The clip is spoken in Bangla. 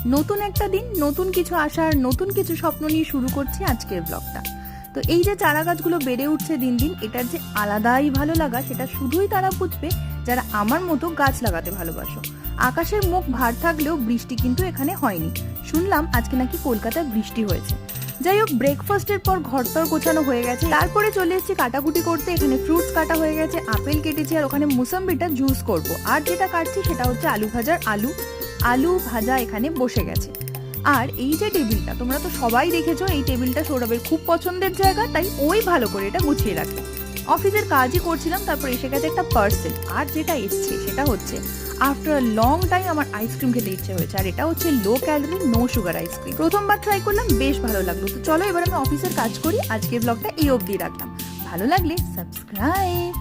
নতুন একটা দিন, নতুন কিছু আশার, নতুন কিছু স্বপ্ন নিয়ে শুরু করছি আজকের ব্লগটা। তো এই যে চারা গাছগুলো বেড়ে উঠছে দিন দিন, এটার যে আলাদাই ভালো লাগা সেটা শুধুই তারা বুঝবে যারা আমার মতো গাছ লাগাতে ভালোবাসো। আকাশের মুখ ভার থাকলেও বৃষ্টি কিন্তু এখানে হয়নি। শুনলাম আজকে নাকি কলকাতায় বৃষ্টি হয়েছে। যাই হোক, ব্রেকফাস্টের পর ঘরতর গোছানো হয়ে গেছে, তারপরে চলে এসেছি কাটাকুটি করতে। এখানে ফ্রুটস কাটা হয়ে গেছে, আপেল কেটেছি, আর ওখানে মুসাম্বিটা জুস করব। আর যেটা কাটছি সেটা হচ্ছে আলু ভাজার আলু ভাজা এখানে বসে গেছে। আর এই যে টেবিলটা, তোমরা তো সবাই দেখেছো, এই টেবিলটা সৌরভের খুব পছন্দের জায়গা, তাই ওই ভালো করে এটা গুছিয়ে রাখে। অফিসের কাজই করছিলাম, তারপর এসে গেছে একটা পার্সেল। আর যেটা এসছে সেটা হচ্ছে আফটার আ লং টাইম আমার আইসক্রিম খেতে ইচ্ছে হয়েছে, আর এটা হচ্ছে low calorie no sugar ice cream. প্রথমবার ট্রাই করলাম, বেশ ভালো লাগলো। তো চলো এবার আমি অফিসের কাজ করি। আজকের ব্লগটা এই অবধি রাখলাম। ভালো লাগলে সাবস্ক্রাইব।